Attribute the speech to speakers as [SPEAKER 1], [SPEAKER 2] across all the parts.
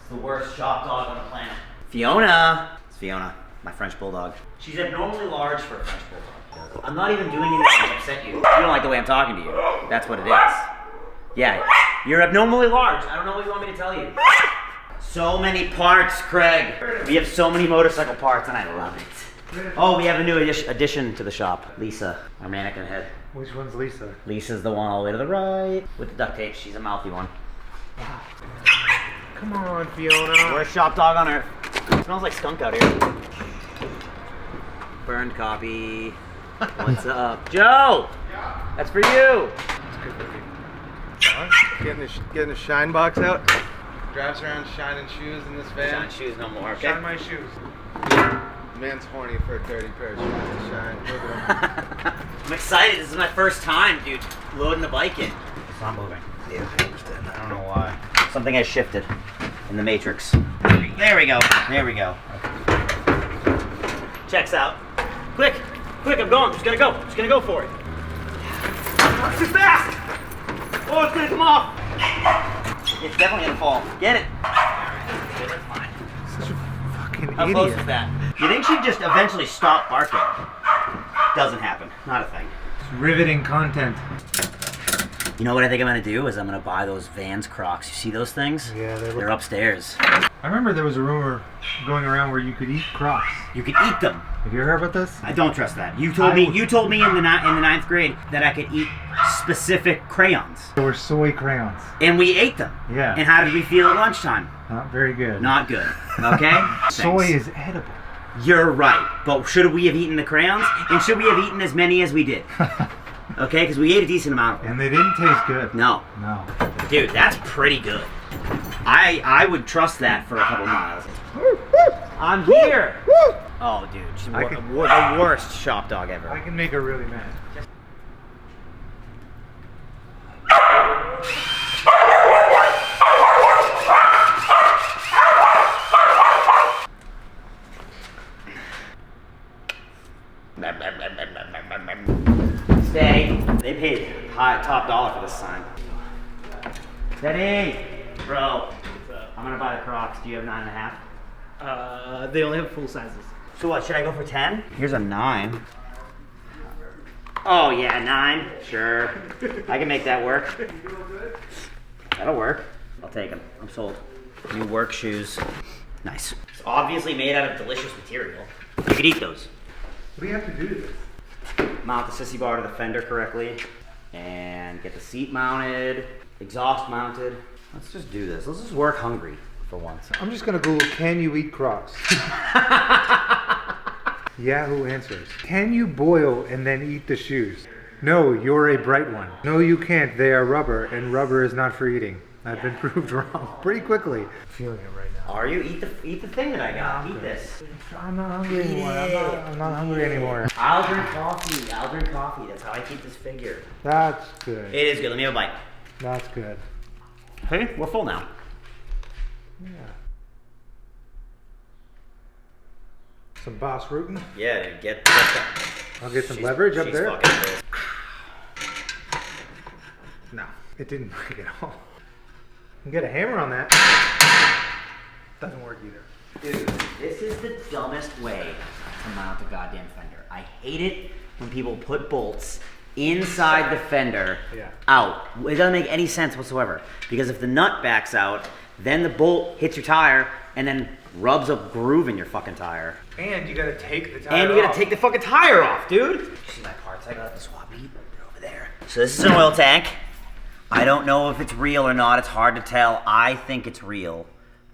[SPEAKER 1] It's the worst shop dog on the planet. Fiona. It's Fiona, my French bulldog. She's abnormally large for a French bulldog. I'm not even doing anything to upset you. You don't like the way I'm talking to you. That's what it is. Yeah, you're abnormally large. I don't know what you want me to tell you. So many parts, Craig. We have so many motorcycle parts and I love it. Oh, we have a new addition to the shop. Lisa, our mannequin head.
[SPEAKER 2] Which one's Lisa?
[SPEAKER 1] Lisa's the one all the way to the right with the duct tape. She's a mouthy one.
[SPEAKER 2] Wow. Come on, Fiona.
[SPEAKER 1] Worst shop dog on earth. It smells like skunk out here. Burned copy. What's up? Joe! Yeah. That's for you.
[SPEAKER 2] That's good looking. Getting the shine box out. Drives around shining shoes in this van.
[SPEAKER 1] Shine shoes no more, okay?
[SPEAKER 2] Shine my shoes. Man's horny for a dirty pair of shoes to shine. Look at him.
[SPEAKER 1] I'm excited. This is my first time, dude, loading the bike in. It's not moving.
[SPEAKER 2] Yeah, I understand. I don't know why.
[SPEAKER 1] Something has shifted in the matrix. There we go. There we go. Checks out. Quick, quick, I'm going. I'm just gonna go. I'm just gonna go for it. It's too fast! Oh, it's gonna come off. It's definitely gonna fall. Get it. Okay, that's fine.
[SPEAKER 2] Such a fucking
[SPEAKER 1] How
[SPEAKER 2] idiot.
[SPEAKER 1] close is that? You think she'd just eventually stop barking? Doesn't happen. Not a thing.
[SPEAKER 2] It's riveting content.
[SPEAKER 1] You know what I think I'm gonna do is I'm gonna buy those Vans Crocs. You see those things?
[SPEAKER 2] Yeah,
[SPEAKER 1] they're upstairs.
[SPEAKER 2] I remember there was a rumor going around where you could eat Crocs.
[SPEAKER 1] You can eat them.
[SPEAKER 2] Have you heard about this?
[SPEAKER 1] I don't trust that. You told me in the ninth grade that I could eat specific crayons.
[SPEAKER 2] They were soy crayons.
[SPEAKER 1] And we ate them.
[SPEAKER 2] Yeah.
[SPEAKER 1] And how did we feel at lunchtime?
[SPEAKER 2] Not very good.
[SPEAKER 1] Not good. Okay?
[SPEAKER 2] Soy
[SPEAKER 1] Thanks.
[SPEAKER 2] is edible.
[SPEAKER 1] You're right. But should we have eaten the crayons? And should we have eaten as many as we did? Okay? Because we ate a decent amount of them.
[SPEAKER 2] And they didn't taste good.
[SPEAKER 1] No.
[SPEAKER 2] No.
[SPEAKER 1] Dude, that's pretty good. I would trust that for a couple miles. I'm here. Oh, dude, she's the worst shop dog ever.
[SPEAKER 2] I can make her really mad.
[SPEAKER 1] Stay. They paid top dollar for this sign. Teddy! Bro, I'm gonna buy the Crocs. Do you have 9.5?
[SPEAKER 3] They only have full sizes.
[SPEAKER 1] So what, should I go for 10? Here's a 9. Oh yeah, 9. Sure. I can make that work. That'll work. I'll take them. I'm sold. New work shoes. Nice. It's obviously made out of delicious material. You could eat those.
[SPEAKER 2] What do you have to do to this?
[SPEAKER 1] Mount the Sissy bar to the fender correctly. And get the seat mounted. Exhaust mounted. Let's just do this. Let's just work hungry for once.
[SPEAKER 2] I'm just gonna Google, can you eat Crocs? Yahoo answers. Can you boil and then eat the shoes? No, you're a bright one. No, you can't. They are rubber, and rubber is not for eating. I've been proved wrong pretty quickly. I'm feeling it right now.
[SPEAKER 1] Are you? Eat the thing that I got. Eat this.
[SPEAKER 2] I'm not hungry anymore. I'm not hungry anymore.
[SPEAKER 1] I'll drink coffee. I'll drink coffee. That's how I keep this figure.
[SPEAKER 2] That's good.
[SPEAKER 1] It is good. Let me have a bite.
[SPEAKER 2] That's good.
[SPEAKER 1] Hey, we're full now.
[SPEAKER 2] Yeah. Some boss rootin'.
[SPEAKER 1] Yeah, dude, get that.
[SPEAKER 2] I'll get some leverage up there.
[SPEAKER 1] Fucking
[SPEAKER 2] No, it didn't break at all. You can get a hammer on that. Doesn't work either.
[SPEAKER 1] Dude, this is the dumbest way to mount a goddamn fender. I hate it when people put bolts inside the fender out. It doesn't make any sense whatsoever. Because if the nut backs out, then the bolt hits your tire and then rubs a groove in your fucking tire.
[SPEAKER 2] And you gotta take the tire
[SPEAKER 1] And you gotta take the fucking tire off, dude. You see my parts I got at the swap meet? They're over there. So this is an oil tank. I don't know if it's real or not. It's hard to tell. I think it's real.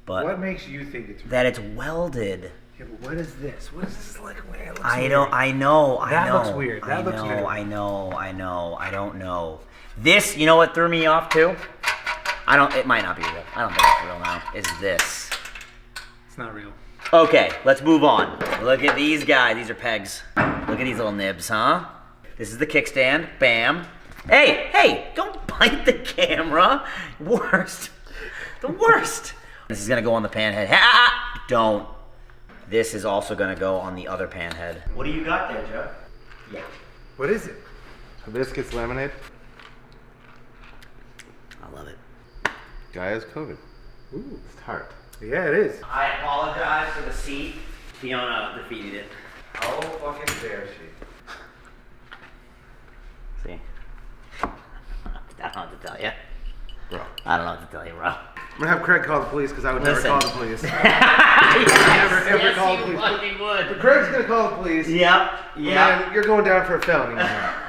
[SPEAKER 1] But
[SPEAKER 2] what makes you think it's real?
[SPEAKER 1] that it's welded.
[SPEAKER 2] Yeah, but what is this? What is this like? It looks
[SPEAKER 1] I
[SPEAKER 2] weird.
[SPEAKER 1] know.
[SPEAKER 2] That looks weird. That looks weird.
[SPEAKER 1] I know. I don't know. This, you know what threw me off too? It might not be real. I don't think it's real now. Is this.
[SPEAKER 2] It's not real.
[SPEAKER 1] Okay, let's move on. Look at these guys. These are pegs. Look at these little nibs, huh? This is the kickstand. Bam. Hey, don't bite the camera. Worst. The worst. This is gonna go on the pan head. Don't. This is also gonna go on the other pan head. What do you got there, Joe? Yeah.
[SPEAKER 2] What is it? Hibiscus lemonade.
[SPEAKER 1] I love it.
[SPEAKER 4] Guy has COVID.
[SPEAKER 2] Ooh,
[SPEAKER 4] It's tart.
[SPEAKER 2] Yeah, it is.
[SPEAKER 1] I apologize for the seat. Fiona defeated it.
[SPEAKER 2] How fucking dare she?
[SPEAKER 1] See? I don't know what to tell you.
[SPEAKER 3] Bro.
[SPEAKER 1] I don't know what to tell you, bro.
[SPEAKER 3] I'm gonna have Craig call the police because I would
[SPEAKER 1] Listen.
[SPEAKER 3] never call the police.
[SPEAKER 1] Yes,
[SPEAKER 3] ever call the
[SPEAKER 1] you
[SPEAKER 3] police.
[SPEAKER 1] fucking would.
[SPEAKER 3] But Craig's gonna call the police.
[SPEAKER 1] Yep.
[SPEAKER 3] Man, you're going down for a felony.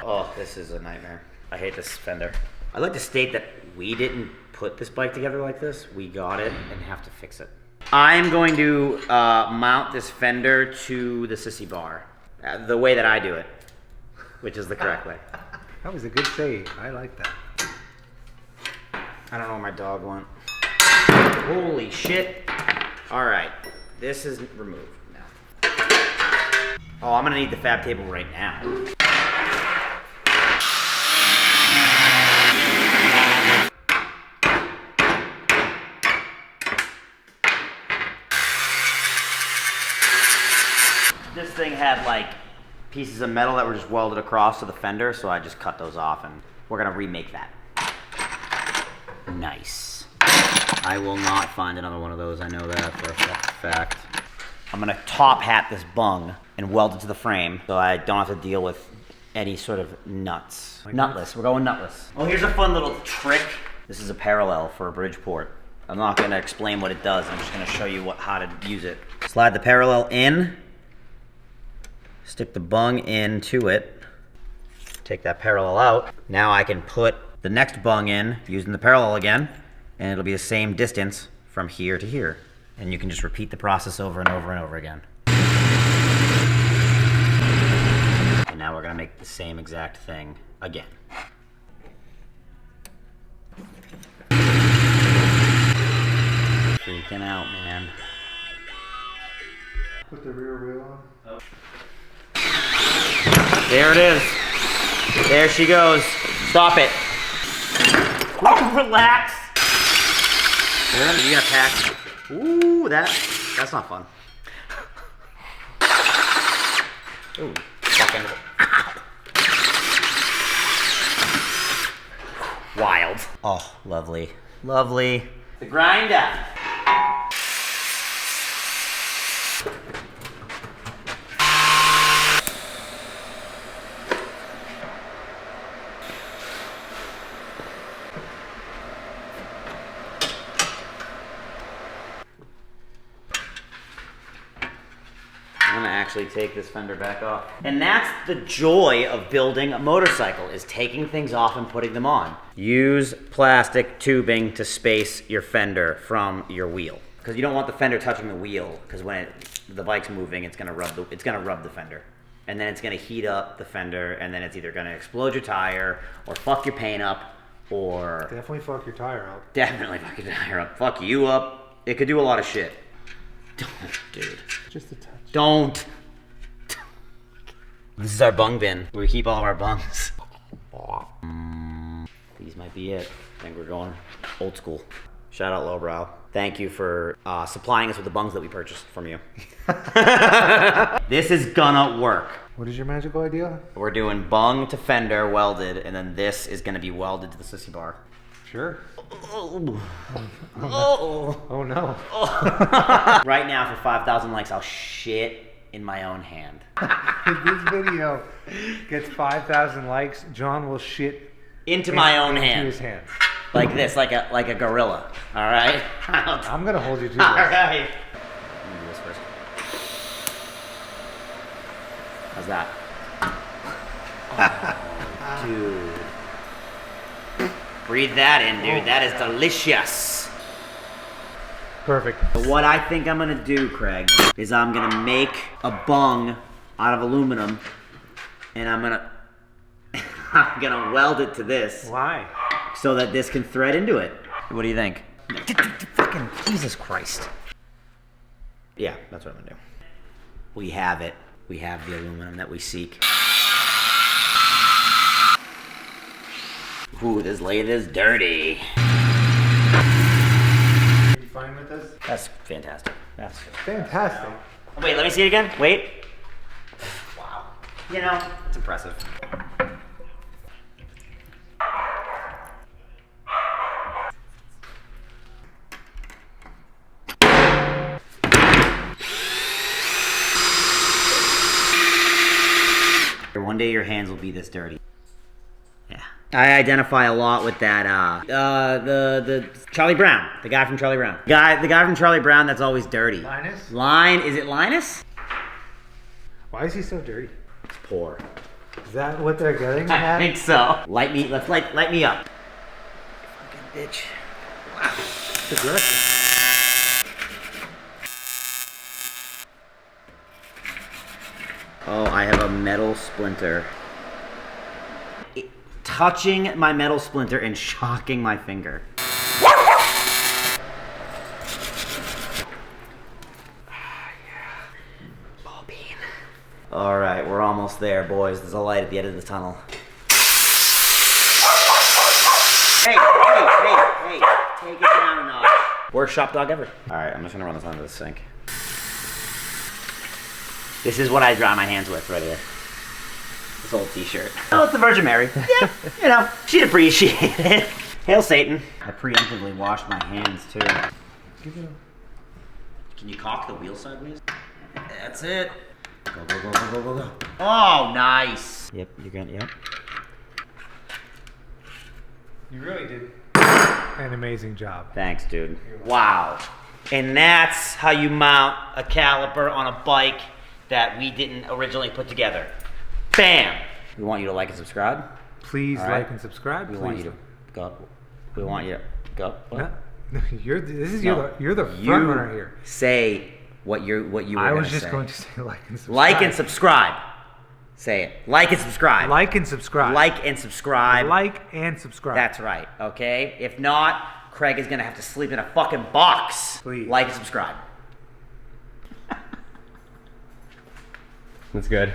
[SPEAKER 1] Oh, this is a nightmare. I hate this Fender. I'd like to state that we didn't put this bike together like this. We got it and have to fix it. I'm going to mount this Fender to the Sissy bar. The way that I do it. Which is the correct way.
[SPEAKER 2] That was a good save. I like that.
[SPEAKER 1] I don't know where my dog went. Holy shit. Alright. This is removed now. Oh, I'm gonna need the fab table right now. This thing had like pieces of metal that were just welded across to the fender, so I just cut those off and we're gonna remake that. Nice. I will not find another one of those, I know that for a fact. I'm gonna top hat this bung and weld it to the frame so I don't have to deal with any sort of nuts. Nutless, we're going nutless. Oh, here's a fun little trick. This is a parallel for a Bridgeport. I'm not gonna explain what it does, I'm just gonna show you how to use it. Slide the parallel in, stick the bung into it, take that parallel out. Now I can put the next bung in using the parallel again, and it'll be the same distance from here to here. And you can just repeat the process over and over and over again. And now we're gonna make the same exact thing again. Freaking out, man.
[SPEAKER 2] Put the rear wheel on.
[SPEAKER 1] There it is. There she goes. Stop it. Oh, relax. There, you got packed. Ooh, that's not fun. Ooh, fucking. Wild. Oh, lovely. Lovely. The grinder. I'm gonna actually take this fender back off. And that's the joy of building a motorcycle, is taking things off and putting them on. Use plastic tubing to space your fender from your wheel. Because you don't want the fender touching the wheel, because when the bike's moving, it's gonna rub the fender. And then it's gonna heat up the fender, and then it's either gonna explode your tire, or fuck your paint up, or...
[SPEAKER 2] Definitely fuck your tire up.
[SPEAKER 1] Definitely fuck your tire up. Fuck you up. It could do a lot of shit. Don't, dude.
[SPEAKER 2] Just a touch.
[SPEAKER 1] Don't. This is our bung bin, where we keep all of our bungs. These might be it. I think we're going old school. Shout out Lowbrow. Thank you for supplying us with the bungs that we purchased from you. This is gonna work.
[SPEAKER 2] What is your magical idea?
[SPEAKER 1] We're doing bung to fender welded, and then this is gonna be welded to the Sissy bar.
[SPEAKER 2] Sure.
[SPEAKER 1] Oh.
[SPEAKER 2] Oh no.
[SPEAKER 1] Right now, for 5,000 likes, I'll shit in my own hand.
[SPEAKER 2] If this video gets 5,000 likes, John will shit
[SPEAKER 1] Into my own
[SPEAKER 2] into
[SPEAKER 1] hand.
[SPEAKER 2] his hands.
[SPEAKER 1] Like this, like a gorilla. All right.
[SPEAKER 2] I'm gonna hold you to this.
[SPEAKER 1] All right. Let me do this first. How's that? Oh, dude. Breathe that in, dude. That is delicious.
[SPEAKER 2] Perfect.
[SPEAKER 1] What I think I'm gonna do, Craig, is I'm gonna make a bung out of aluminum, and I'm gonna weld it to this.
[SPEAKER 2] Why?
[SPEAKER 1] So that this can thread into it. What do you think? Fucking Jesus Christ. Yeah, that's what I'm gonna do. We have it. We have the aluminum that we seek. Ooh, this lathe is dirty.
[SPEAKER 2] Are you fine with this?
[SPEAKER 1] That's fantastic. That's
[SPEAKER 2] Fantastic.
[SPEAKER 1] Wait, let me see it again. Wait. Wow. You know, it's impressive. One day your hands will be this dirty. Yeah. I identify a lot with that, the Charlie Brown. The guy from Charlie Brown. The guy from Charlie Brown that's always dirty.
[SPEAKER 2] Linus?
[SPEAKER 1] Is it Linus?
[SPEAKER 2] Why is he so dirty?
[SPEAKER 1] It's poor.
[SPEAKER 2] Is that what they're getting
[SPEAKER 1] I
[SPEAKER 2] at?
[SPEAKER 1] think so. Light me up. Fucking bitch.
[SPEAKER 2] It's aggressive.
[SPEAKER 1] Oh, I have a metal splinter. Touching my metal splinter and shocking my finger. Ball bean. All right, we're almost there, boys. There's a light at the end of the tunnel. Hey, take it down a notch. Worst shop dog ever. All right, I'm just gonna run this under the sink. This is what I dry my hands with right here. This old t-shirt. Oh, it's the Virgin Mary. Yeah, you know, she'd appreciate it. Hail Satan. I preemptively washed my hands too. Can you cock the wheel sideways? That's it. Go, go, go, go, go, go, go. Oh, nice. Yep, you're gonna, yep.
[SPEAKER 2] You really did an amazing job.
[SPEAKER 1] Thanks, dude. Wow. And that's how you mount a caliper on a bike that we didn't originally put together. Bam! We want you to like and subscribe.
[SPEAKER 2] Please
[SPEAKER 1] All right.
[SPEAKER 2] like and subscribe.
[SPEAKER 1] We
[SPEAKER 2] Please.
[SPEAKER 1] want you to go. We want you to go.
[SPEAKER 2] No, you're the front runner here.
[SPEAKER 1] Say what you were
[SPEAKER 2] I was
[SPEAKER 1] gonna
[SPEAKER 2] just
[SPEAKER 1] say.
[SPEAKER 2] going to say like and subscribe.
[SPEAKER 1] Like and subscribe. Say it. Like and subscribe.
[SPEAKER 2] Like and subscribe.
[SPEAKER 1] Like and subscribe.
[SPEAKER 2] Like and subscribe.
[SPEAKER 1] That's right. Okay. If not, Craig is gonna have to sleep in a fucking box.
[SPEAKER 2] Please.
[SPEAKER 1] Like and subscribe.
[SPEAKER 4] That's good.